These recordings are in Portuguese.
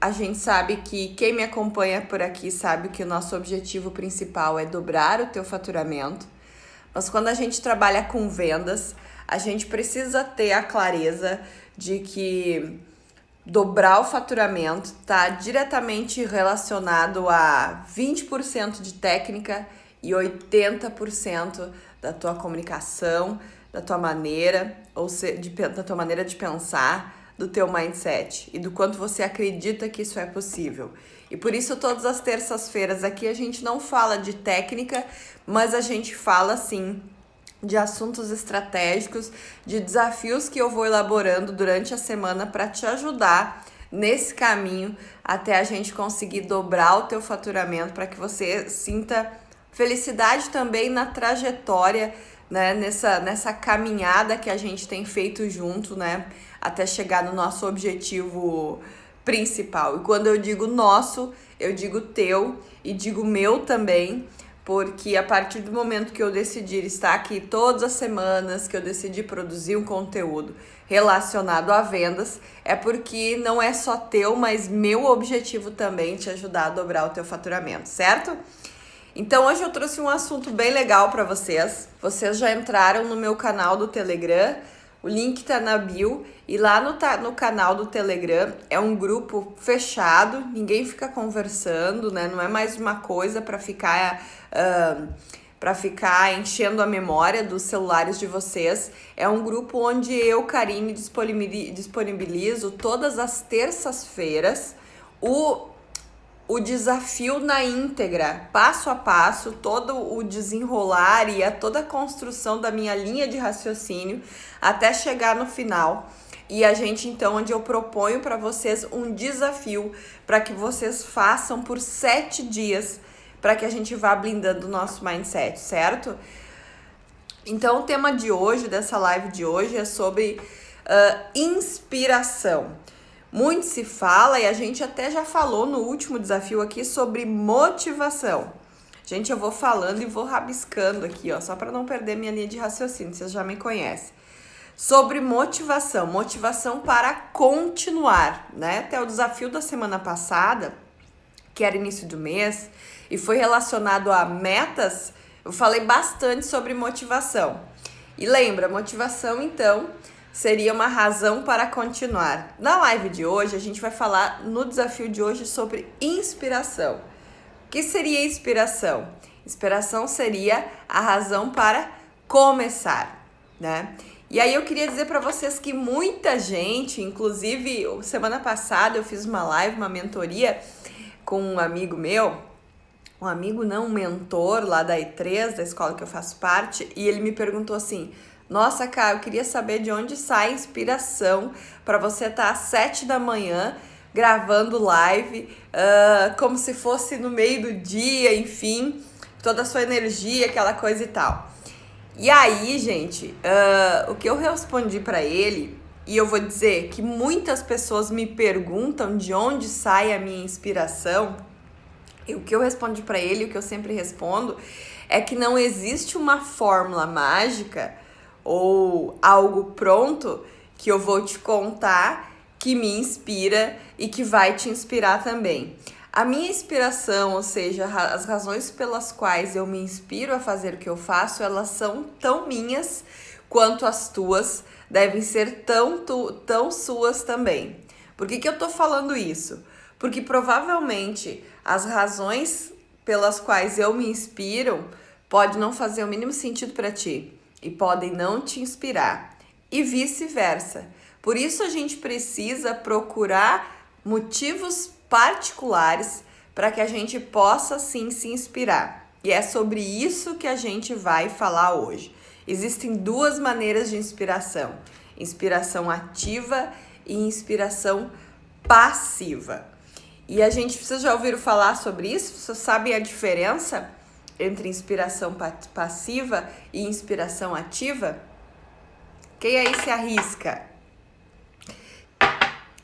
A gente sabe que quem me acompanha por aqui sabe que o nosso objetivo principal é dobrar o teu faturamento. Mas quando a gente trabalha com vendas, a gente precisa ter a clareza de que dobrar o faturamento está diretamente relacionado a 20% de técnica e 80% da tua comunicação, da tua maneira, da tua maneira de pensar, do teu mindset e do quanto você acredita que isso é possível. E por isso todas as terças-feiras aqui a gente não fala de técnica, mas a gente fala sim de assuntos estratégicos, de desafios que eu vou elaborando durante a semana para te ajudar nesse caminho até a gente conseguir dobrar o teu faturamento, para que você sinta felicidade também na trajetória, né, nessa caminhada que a gente tem feito junto, né, até chegar no nosso objetivo principal. E quando eu digo nosso, eu digo teu e digo meu também, porque a partir do momento que eu decidir estar aqui todas as semanas, que eu decidi produzir um conteúdo relacionado a vendas, é porque não é só teu, mas meu objetivo também te ajudar a dobrar o teu faturamento, certo? Então hoje eu trouxe um assunto bem legal para vocês. Vocês já entraram no meu canal do Telegram, o link tá na bio, e lá no canal do Telegram é um grupo fechado, ninguém fica conversando, né? Não é mais uma coisa para ficar enchendo a memória dos celulares de vocês. É um grupo onde eu, Karine, disponibilizo todas as terças-feiras o desafio na íntegra, passo a passo, todo o desenrolar e toda a construção da minha linha de raciocínio até chegar no final. E a gente, então, onde eu proponho para vocês um desafio para que vocês façam por 7 dias, para que a gente vá blindando o nosso mindset, certo? Então, o tema de hoje, dessa live de hoje, é sobre inspiração. Muito se fala, e a gente até já falou no último desafio aqui, sobre motivação. Gente, eu vou falando e vou rabiscando aqui, ó, só para não perder minha linha de raciocínio, vocês já me conhecem. Sobre motivação para continuar, né? Até o desafio da semana passada, que era início do mês, e foi relacionado a metas, eu falei bastante sobre motivação. E lembra, motivação, então, seria uma razão para continuar. Na live de hoje, a gente vai falar no desafio de hoje sobre inspiração. O que seria inspiração? Inspiração seria a razão para começar, né? E aí eu queria dizer para vocês que muita gente, inclusive semana passada eu fiz uma live, uma mentoria com um amigo meu, um mentor lá da E3, da escola que eu faço parte, e ele me perguntou assim: nossa, Cá, eu queria saber de onde sai a inspiração para você estar às 7 da manhã gravando live, como se fosse no meio do dia, enfim, toda a sua energia, aquela coisa e tal. E aí, gente, o que eu respondi para ele, e eu vou dizer que muitas pessoas me perguntam de onde sai a minha inspiração, e o que eu respondi para ele, o que eu sempre respondo, é que não existe uma fórmula mágica ou algo pronto que eu vou te contar que me inspira e que vai te inspirar também. A minha inspiração, ou seja, as razões pelas quais eu me inspiro a fazer o que eu faço, elas são tão minhas quanto as tuas, devem ser tão suas também. Por que eu tô falando isso? Porque provavelmente as razões pelas quais eu me inspiro pode não fazer o mínimo sentido para ti e podem não te inspirar, e vice-versa. Por isso a gente precisa procurar motivos particulares para que a gente possa sim se inspirar. E é sobre isso que a gente vai falar hoje. Existem 2 maneiras de inspiração: inspiração ativa e inspiração passiva. E vocês já ouviram falar sobre isso? Vocês sabem a diferença entre inspiração passiva e inspiração ativa? Quem aí se arrisca?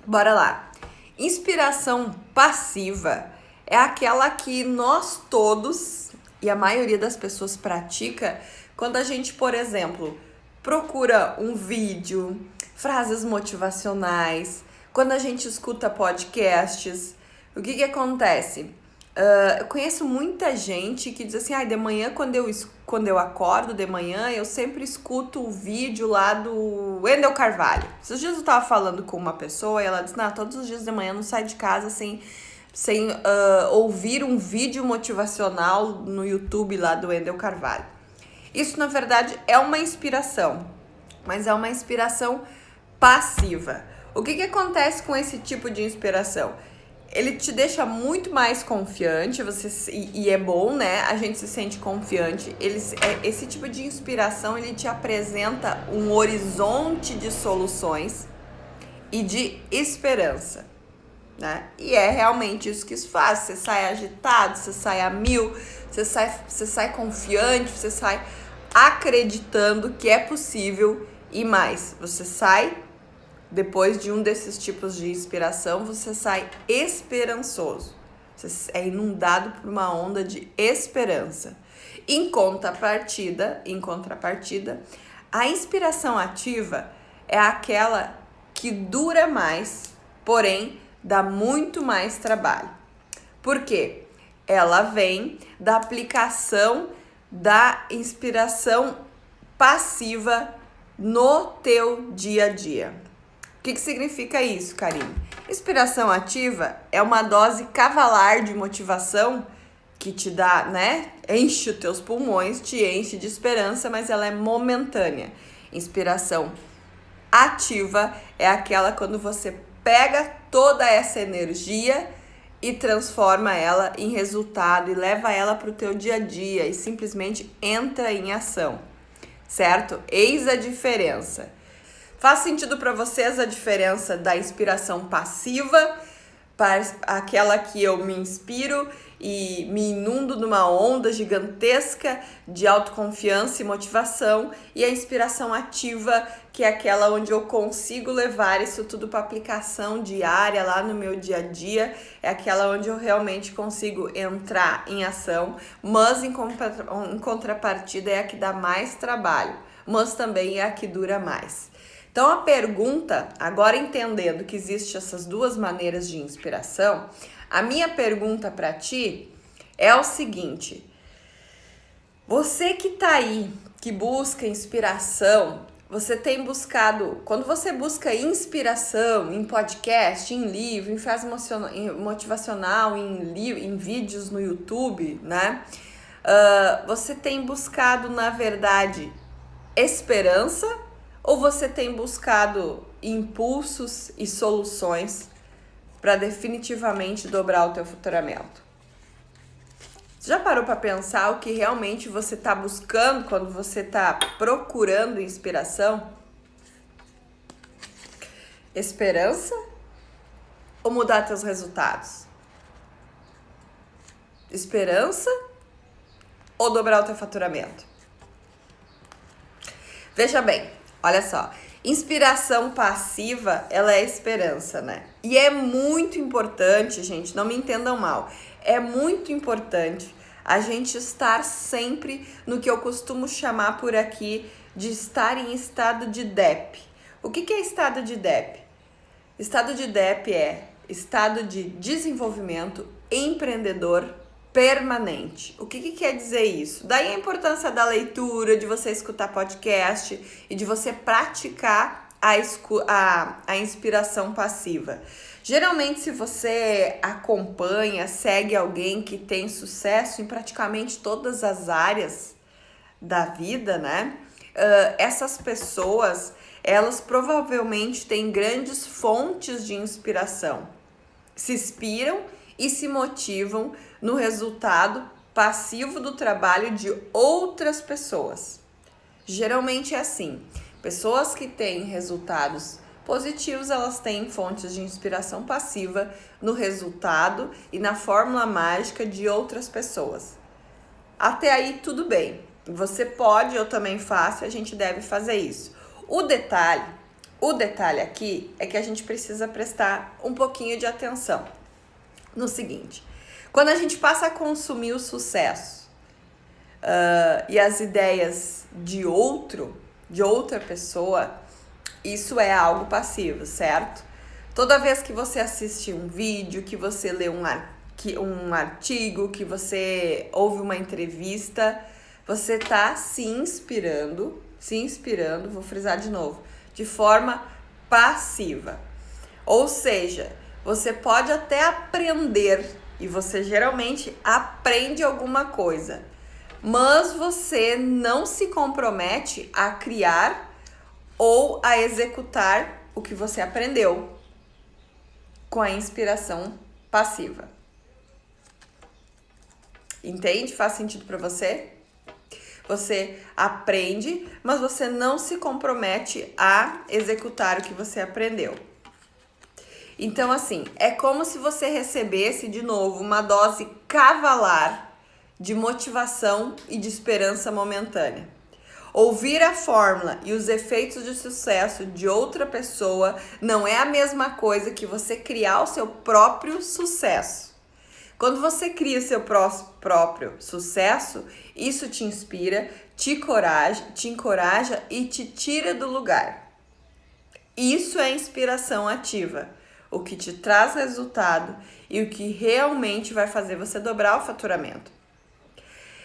Bora lá. Inspiração passiva é aquela que nós todos, e a maioria das pessoas pratica, quando a gente, por exemplo, procura um vídeo, frases motivacionais, quando a gente escuta podcasts, o que acontece? Eu conheço muita gente que diz assim, de manhã, quando eu acordo de manhã, eu sempre escuto o vídeo lá do Wendel Carvalho. Esses dias eu tava falando com uma pessoa e ela disse, todos os dias de manhã eu não saio de casa sem ouvir um vídeo motivacional no YouTube lá do Wendel Carvalho. Isso, na verdade, é uma inspiração, mas é uma inspiração passiva. O que acontece com esse tipo de inspiração? Ele te deixa muito mais confiante, e é bom, né? A gente se sente confiante. Esse tipo de inspiração, ele te apresenta um horizonte de soluções e de esperança, né? E é realmente isso que isso faz. Você sai agitado, você sai a mil, você sai confiante, você sai acreditando que é possível e mais. Você sai, depois de um desses tipos de inspiração, você sai esperançoso. Você é inundado por uma onda de esperança. Em contrapartida, a inspiração ativa é aquela que dura mais, porém dá muito mais trabalho. Por quê? Ela vem da aplicação da inspiração passiva no teu dia a dia. O que significa isso, Karine? Inspiração ativa é uma dose cavalar de motivação que te dá, né? Enche os teus pulmões, te enche de esperança, mas ela é momentânea. Inspiração ativa é aquela quando você pega toda essa energia e transforma ela em resultado e leva ela para o teu dia a dia e simplesmente entra em ação, certo? Eis a diferença. Faz sentido para vocês a diferença da inspiração passiva para aquela que eu me inspiro e me inundo numa onda gigantesca de autoconfiança e motivação, e a inspiração ativa, que é aquela onde eu consigo levar isso tudo para aplicação diária lá no meu dia a dia, é aquela onde eu realmente consigo entrar em ação, mas em contrapartida é a que dá mais trabalho, mas também é a que dura mais. Então a pergunta, agora entendendo que existem essas duas maneiras de inspiração, a minha pergunta para ti é o seguinte: você que tá aí, que busca inspiração, você tem buscado, quando você busca inspiração em podcast, em livro, em frase motivacional, em vídeos no YouTube, né? Você tem buscado, na verdade, esperança, ou você tem buscado impulsos e soluções para definitivamente dobrar o teu faturamento? Você já parou para pensar o que realmente você está buscando quando você está procurando inspiração? Esperança ou mudar teus resultados? Esperança ou dobrar o teu faturamento? Veja bem, olha só, inspiração passiva, ela é esperança, né? E é muito importante, gente, não me entendam mal, é muito importante a gente estar sempre no que eu costumo chamar por aqui de estar em estado de DEP. O que é estado de DEP? Estado de DEP é estado de desenvolvimento empreendedor permanente. O que quer dizer isso? Daí a importância da leitura, de você escutar podcast e de você praticar a inspiração passiva. Geralmente, se você acompanha, segue alguém que tem sucesso em praticamente todas as áreas da vida, né? Essas pessoas, elas provavelmente têm grandes fontes de inspiração. Se inspiram e se motivam no resultado passivo do trabalho de outras pessoas. Geralmente é assim. Pessoas que têm resultados positivos, elas têm fontes de inspiração passiva no resultado e na fórmula mágica de outras pessoas. Até aí tudo bem. Você pode, eu também faço, a gente deve fazer isso. O detalhe aqui é que a gente precisa prestar um pouquinho de atenção no seguinte: quando a gente passa a consumir o sucesso e as ideias de outra pessoa, isso é algo passivo, certo? Toda vez que você assiste um vídeo, que você lê um artigo, que você ouve uma entrevista, você tá se inspirando, vou frisar de novo, de forma passiva. Ou seja, você pode até aprender, e você geralmente aprende alguma coisa, mas você não se compromete a criar ou a executar o que você aprendeu com a inspiração passiva. Entende? Faz sentido para você? Você aprende, mas você não se compromete a executar o que você aprendeu. Então, assim, é como se você recebesse, de novo, uma dose cavalar de motivação e de esperança momentânea. Ouvir a fórmula e os efeitos de sucesso de outra pessoa não é a mesma coisa que você criar o seu próprio sucesso. Quando você cria o seu próprio sucesso, isso te inspira, te encoraja e te tira do lugar. Isso é inspiração ativa, o que te traz resultado e o que realmente vai fazer você dobrar o faturamento.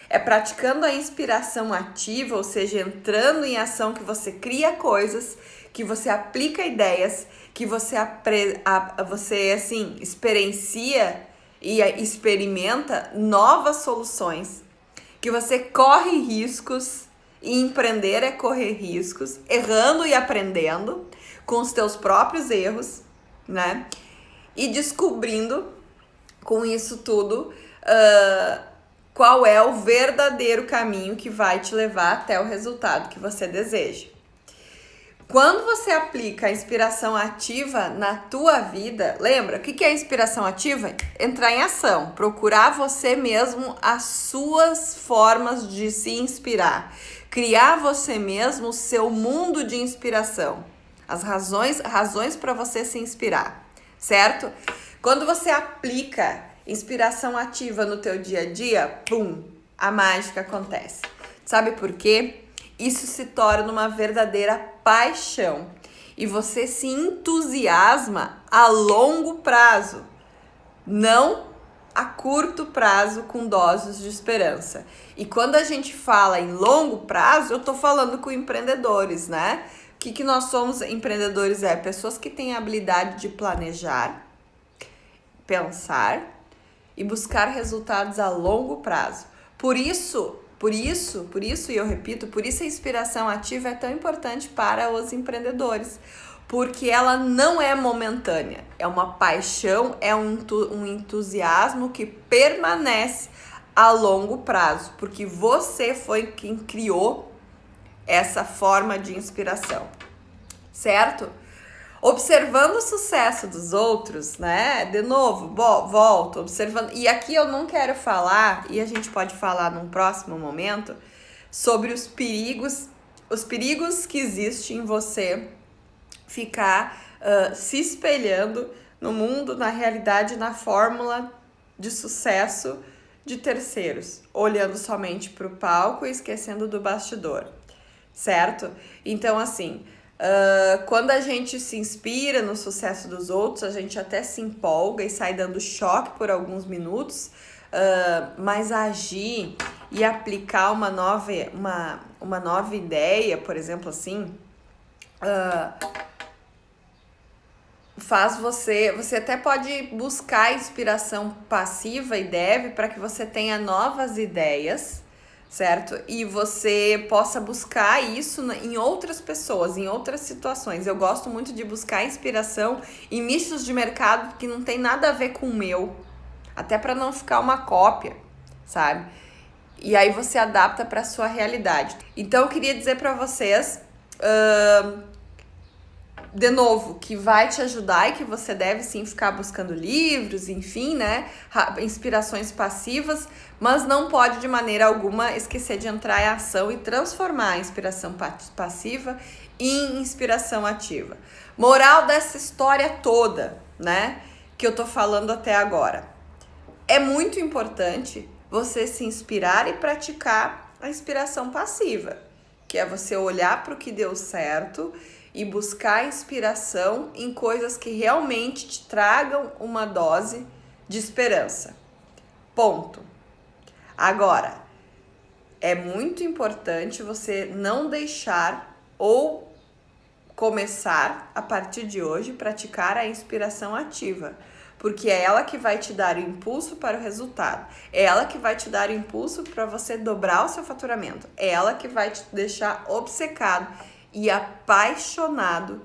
É praticando a inspiração ativa, ou seja, entrando em ação, que você cria coisas, que você aplica ideias, que você experiencia e experimenta novas soluções, que você corre riscos, e empreender é correr riscos, errando e aprendendo com os teus próprios erros, né? E descobrindo com isso tudo qual é o verdadeiro caminho que vai te levar até o resultado que você deseja. Quando você aplica a inspiração ativa na tua vida, lembra, o que é a inspiração ativa? Entrar em ação, procurar você mesmo as suas formas de se inspirar, criar você mesmo o seu mundo de inspiração, as razões para você se inspirar, certo? Quando você aplica inspiração ativa no teu dia a dia, pum, a mágica acontece. Sabe por quê? Isso se torna uma verdadeira paixão e você se entusiasma a longo prazo, não a curto prazo com doses de esperança. E quando a gente fala em longo prazo, eu tô falando com empreendedores, né? O que nós somos empreendedores? Pessoas que têm a habilidade de planejar, pensar e buscar resultados a longo prazo. Por isso, e eu repito, por isso a inspiração ativa é tão importante para os empreendedores, porque ela não é momentânea, é uma paixão, é um entusiasmo que permanece a longo prazo, porque você foi quem criou essa forma de inspiração, certo? Observando o sucesso dos outros, né? De novo, volto, observando. E aqui eu não quero falar, e a gente pode falar num próximo momento, sobre os perigos que existem em você ficar se espelhando no mundo, na realidade, na fórmula de sucesso de terceiros, olhando somente para o palco e esquecendo do bastidor, certo? Então, assim, quando a gente se inspira no sucesso dos outros, a gente até se empolga e sai dando choque por alguns minutos, mas agir e aplicar uma nova ideia, por exemplo, assim, faz você até pode buscar inspiração passiva e deve para que você tenha novas ideias, certo? E você possa buscar isso em outras pessoas, em outras situações. Eu gosto muito de buscar inspiração em nichos de mercado que não tem nada a ver com o meu, até para não ficar uma cópia, sabe? E aí você adapta para a sua realidade. Então eu queria dizer para vocês, de novo, que vai te ajudar e que você deve sim ficar buscando livros, enfim, né? Inspirações passivas, mas não pode de maneira alguma esquecer de entrar em ação e transformar a inspiração passiva em inspiração ativa. Moral dessa história toda, né? Que eu tô falando até agora. É muito importante você se inspirar e praticar a inspiração passiva, que é você olhar para o que deu certo e buscar inspiração em coisas que realmente te tragam uma dose de esperança. Ponto. Agora, é muito importante você não deixar ou começar a partir de hoje praticar a inspiração ativa, porque é ela que vai te dar o impulso para o resultado, é ela que vai te dar o impulso para você dobrar o seu faturamento, é ela que vai te deixar obcecado e apaixonado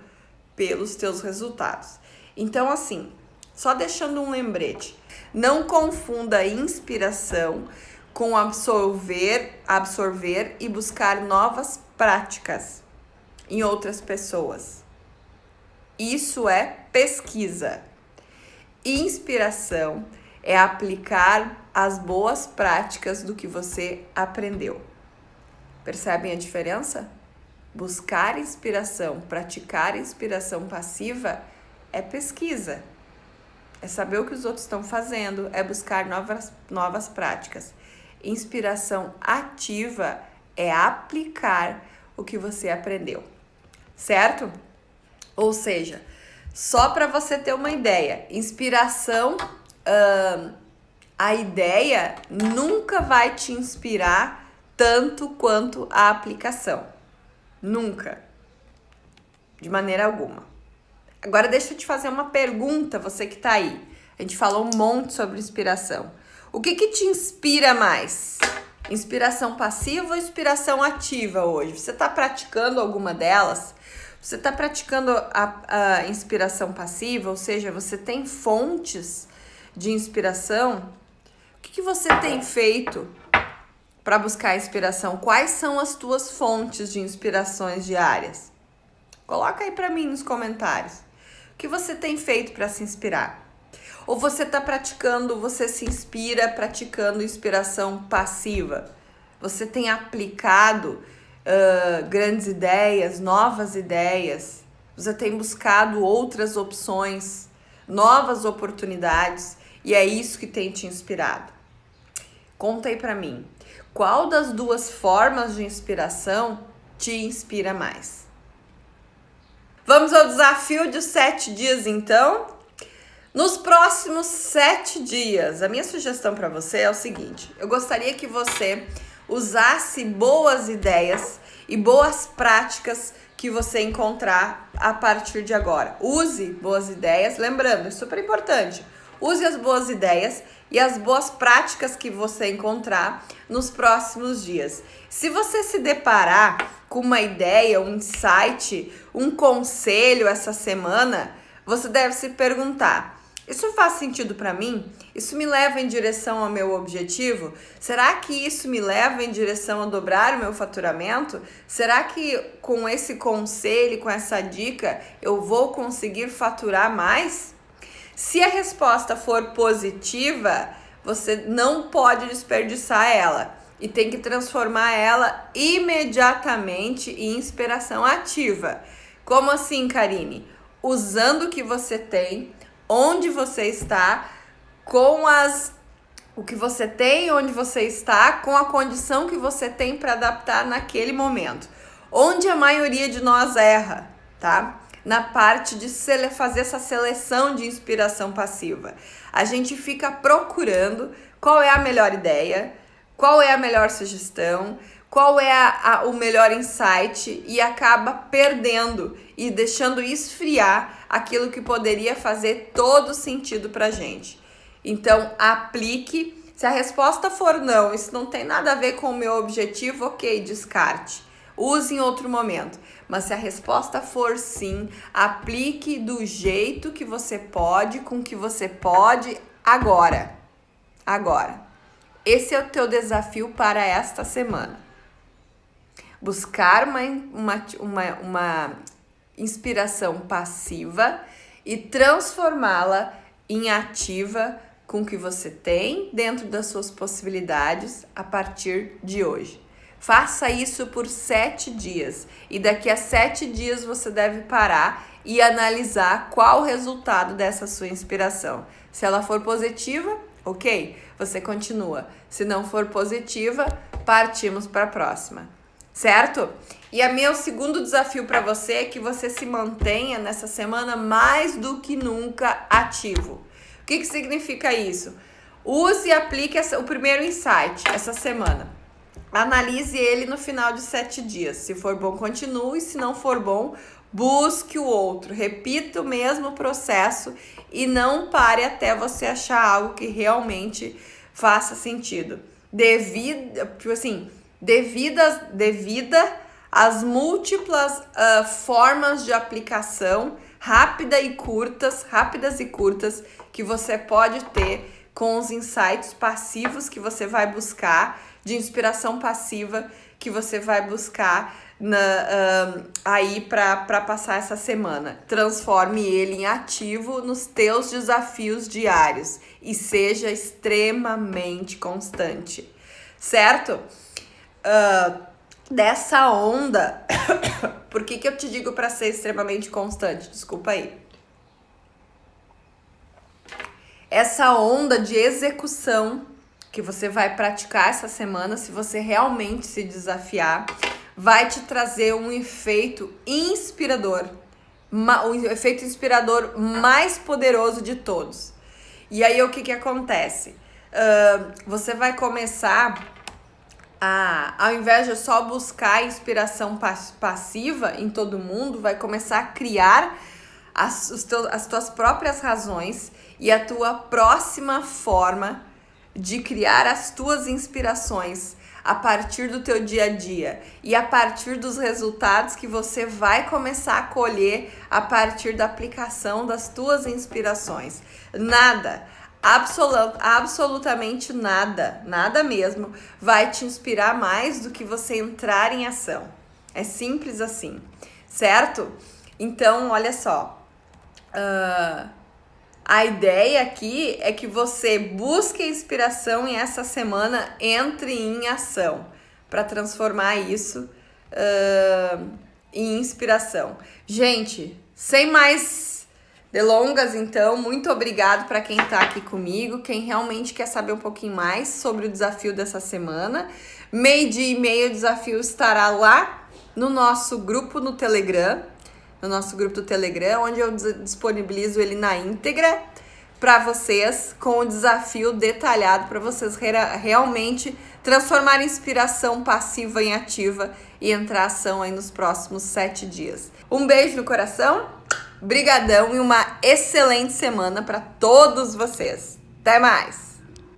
pelos teus resultados. Então, assim, só deixando um lembrete, não confunda inspiração com absorver e buscar novas práticas em outras pessoas. Isso é pesquisa. Inspiração é aplicar as boas práticas do que você aprendeu. Percebem a diferença? Buscar inspiração, praticar inspiração passiva é pesquisa. É saber o que os outros estão fazendo, é buscar novas práticas. Inspiração ativa é aplicar o que você aprendeu, certo? Ou seja, só para você ter uma ideia, inspiração, a ideia nunca vai te inspirar tanto quanto a aplicação. Nunca. De maneira alguma. Agora deixa eu te fazer uma pergunta, você que tá aí. A gente falou um monte sobre inspiração. O que te inspira mais? Inspiração passiva ou inspiração ativa hoje? Você está praticando alguma delas? Você está praticando a inspiração passiva, ou seja, você tem fontes de inspiração? O que você tem feito para buscar inspiração? Quais são as tuas fontes de inspirações diárias? Coloca aí para mim nos comentários. O que você tem feito para se inspirar? Ou você está praticando, você se inspira praticando inspiração passiva? Você tem aplicado grandes ideias, novas ideias? Você tem buscado outras opções, novas oportunidades? E é isso que tem te inspirado? Conta aí pra mim. Qual das duas formas de inspiração te inspira mais? Vamos ao desafio de 7 dias, então? Nos próximos 7 dias, a minha sugestão para você é o seguinte: eu gostaria que você usasse boas ideias e boas práticas que você encontrar a partir de agora. Use boas ideias, lembrando, é super importante. Use as boas ideias e as boas práticas que você encontrar nos próximos dias. Se você se deparar com uma ideia, um insight, um conselho essa semana, você deve se perguntar: isso faz sentido para mim? Isso me leva em direção ao meu objetivo? Será que isso me leva em direção a dobrar o meu faturamento? Será que com esse conselho, com essa dica, eu vou conseguir faturar mais? Se a resposta for positiva, você não pode desperdiçar ela e tem que transformar ela imediatamente em inspiração ativa. Como assim, Karine? Usando o que você tem, onde você está, o que você tem, onde você está, com a condição que você tem para adaptar naquele momento. Onde a maioria de nós erra, tá? Na parte de fazer essa seleção de inspiração passiva. A gente fica procurando qual é a melhor ideia, qual é a melhor sugestão, qual é o melhor insight e acaba perdendo e deixando esfriar aquilo que poderia fazer todo sentido pra gente. Então, aplique. Se a resposta for não, isso não tem nada a ver com o meu objetivo, ok, descarte. Use em outro momento. Mas se a resposta for sim, aplique do jeito que você pode, com o que você pode, agora. Agora. Esse é o teu desafio para esta semana. Buscar uma inspiração passiva e transformá-la em ativa com o que você tem dentro das suas possibilidades a partir de hoje. Faça isso por 7 dias e daqui a 7 dias você deve parar e analisar qual o resultado dessa sua inspiração. Se ela for positiva, ok, você continua. Se não for positiva, partimos para a próxima. certo? E meu segundo desafio para você é que você se mantenha nessa semana mais do que nunca ativo. O que significa isso? Use e aplique o primeiro insight essa semana. Analise ele no final de 7 dias. Se for bom, continue. Se não for bom, busque o outro. Repita o mesmo processo e não pare até você achar algo que realmente faça sentido. Devida às múltiplas formas de aplicação rápidas e curtas que você pode ter com os insights passivos que você vai buscar, de inspiração passiva que você vai buscar aí para passar essa semana. Transforme ele em ativo nos teus desafios diários e seja extremamente constante, certo? Dessa onda, por que eu te digo para ser extremamente constante? Desculpa aí. Essa onda de execução que você vai praticar essa semana, se você realmente se desafiar, vai te trazer um efeito inspirador, o efeito inspirador mais poderoso de todos. E aí o que acontece? Você vai começar ao invés de só buscar inspiração passiva em todo mundo, vai começar a criar as tuas próprias razões e a tua próxima forma de criar as tuas inspirações a partir do teu dia a dia e a partir dos resultados que você vai começar a colher a partir da aplicação das tuas inspirações. Absolutamente nada mesmo vai te inspirar mais do que você entrar em ação. É simples assim, certo? Então, olha só, a ideia aqui é que você busque inspiração e essa semana entre em ação para transformar isso em inspiração. Gente, sem mais delongas, então, muito obrigado para quem está aqui comigo, quem realmente quer saber um pouquinho mais sobre o desafio dessa semana. 12:30 o desafio estará lá no nosso grupo no Telegram, onde eu disponibilizo ele na íntegra para vocês, com o desafio detalhado para vocês realmente transformar inspiração passiva em ativa e entrar ação aí nos próximos 7 dias. Um beijo no coração, brigadão e uma excelente semana para todos vocês. Até mais!